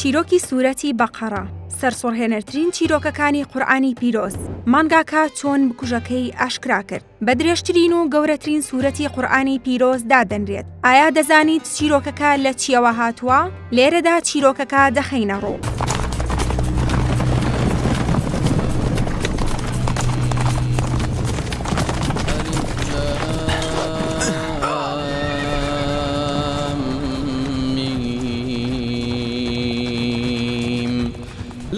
چیرۆکی سوورەتی بەقەرە سەرسوڕهێنەرترین چیرۆکەکانی قورئانی پیرۆز مانگاکە چۆن بکوژەکەی ئاشکرا کرد بە درێژترین و گەورەترین سوورەتی قورئانی پیرۆز دادەنرێت. ئایا دەزانیت چیرۆکەکە لە چیەوە هاتووە؟ لێرەدا چیرۆکەکە دەخەینە ڕوو.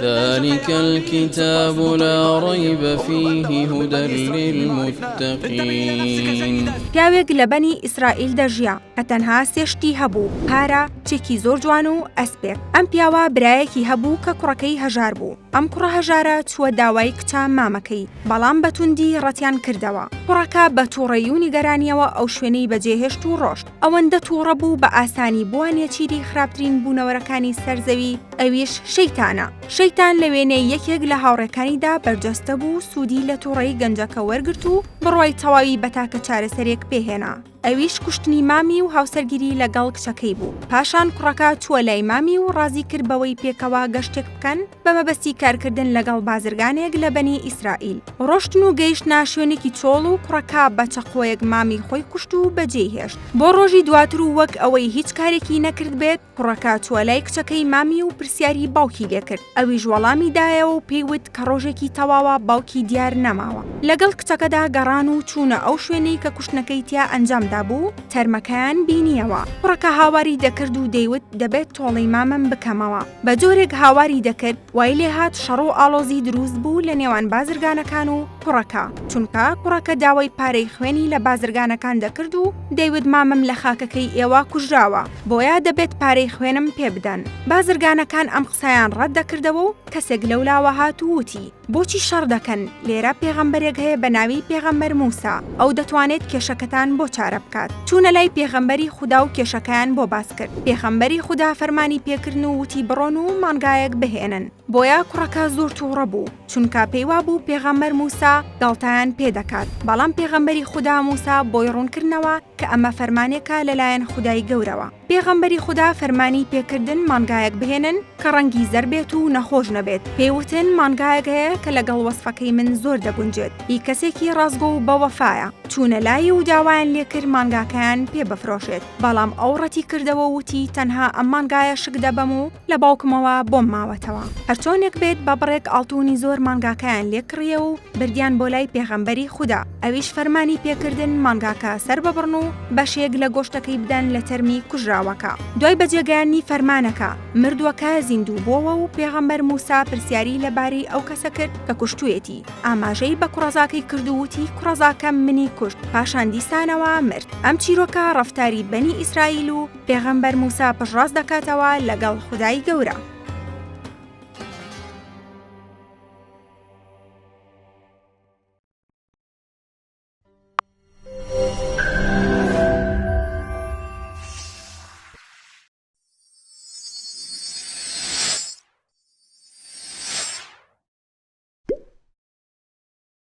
ذلك الكتاب لا ريب فيه هدى للمتقين. پیاوێک لە بەنی ئیسرائیل دەژیا کە تەنها سێشتی هەبوو: پارە، چێکی زۆر جوان و ئەسپێک. ئەم پیاوە برایەکی هەبوو کە کوڕەکەی هەژار بوو. ئەم کوڕە هەژارە چووە داوای کچە مامەکەی، بەڵام بەتوندی ڕەتیان کردەوە. کوڕەکە بە تووڕەیی و نیگەرانیەوە ئەو شوێنەی بەجێهێشت و ڕۆشت. ئەوەندە تووڕە بوو بە ئاسانی بوانێ چیری خراپترین بوونەوەرەکانی سەرزەوی، ئەویش شەیتانە. شەیتان لە وێنەی یەکێک لە هاوڕێکانیدا بەرجەستە بوو، سوودی لە تووڕەی گەنجەکە وەرگرت و بڕوای تەواوی بە تاکە چارەسەرێک پێهێنا. ئەویش کوشتنی مامی و هاوسەرگیری لەگەڵ کچەکەی بوو. پاشان کوڕەکە چووە لای مامی و ڕازی کرد بەوەی پێکەوە گەشتێک بکەن بە مەبەستی کارکردن لەگەڵ بازرگانێک لە بەنی ئیسرائیل. ڕۆشتن و گەیشتە شوێنێکی چۆڵ و کوڕەکە بە چەقۆیەک مامی خۆی کوشت و بەجێی هێشت. بۆ ڕۆژی دواتر و وەک ئەوەی هیچ کارێکی نەکرد بێت، کوڕەکە چووە لای کچەکەی مامی و پرسیاری باوکی لێکرد. ئەویش وەڵامی دایەوە و پێیوت کە ڕۆژێکی تەواوە باوکی دیار نەماوە. لەگەڵ کچەکەدا گەڕان و چوونە ئەو شوێنەی کە کوشتنەکەی تیا ئەنجامدا بوو، تەرمەکەیان بینیەوە. کوڕەکە هاواری دەکرد و دەیوت دەبێت تۆڵەی مامەم بکەمەوە. بە جۆرێک هاواری دەکرد وای لێ هات شەڕ و ئاڵۆزی دروست بوو لە نێوان بازرگانەکان و کوڕەکە، چونکە کوڕەکە داوای پارەی خوێنی لە بازرگانەکان دەکرد و دەیوت مامەم لە خاکەکەی ئێوە کوژراوە، بۆیە دەبێت پارەی خوێنم پێ بدەن. بازرگانەکان ئەم قسەیان ڕەت دەکردەوە و کەسێک لەولاوە هات و وتی بۆچی شەڕ دەکەن؟ لێرە پێغەمبەرێک هەیە بە ناوی پێغەمبەر موسا، ئەو دەتوانێت کێشەکەتان بۆ چارە بکات. چوونە لای پێغەمبەری خودا و کێشەکەیان بۆ باس کرد. پێغەمبەری خودا فەرمانی پێکردن و وتی بڕۆن و مانگایەک بهێنن. بۆیە کوڕەکە زۆر تووڕە بوو، چونکە پێیوا بوو پێغەمبەر موسا گەڵتەیان پێدەکات. بەڵام پێغەمبەری خودا موسا بۆی ڕوونکردنەوە کە ئەمە فەرمانێکە لەلایەن خودای گەورەوە. پێغەمبەری خودا فەرمانی پێکردن مانگایەک بهێنن کە ڕەنگی زەر بێت و نەخۆش نەبێت. پێیوتن مانگایەک هەیە کە لەگەڵ وەسفەکەی من زۆر دەگونجێت، هی کەسێکی ڕازگۆ و بەوەفایە. چوونە لای و داوایان لێکرد مانگاکەیان پێ بفرۆشێت، بەڵام ئەو ڕەتی کردەوە وتی تەنها ئەم مانگایە شک دەبەم و لە باوکمەوە بۆم ماوەتەوە. هەرچۆنێک بێت بە بڕێک ئاڵتوونی زۆر مانگاکەیان لێکڕیە و بردیان بۆ لای پێغەمبەری خودا. ئەویش فەرمانی پێکردن مانگاکە سەر ببڕن و بەشێک لە گۆشتەکەی بدەن لە تەرمی کوژراوەکە. دوای بەجێگەیانی فەرمانەکە مردووەکە زیندوو بووەوە و پێغەمبەر موسا پرسیاری لەبارەی ئەو کەسە کرد کە کوشتوویەتی. ئاماژەی بە کوڕەزاکەی کردووتی کوڕەزاکەم منی کوشت، پاشان دیسانەوە مرد. ئەم چیرۆکە ڕەفتاری بەنی ئیسرائیل و پێغەمبەر موسا پشتڕاست دەکاتەوە لەگەڵ خودای گەورە.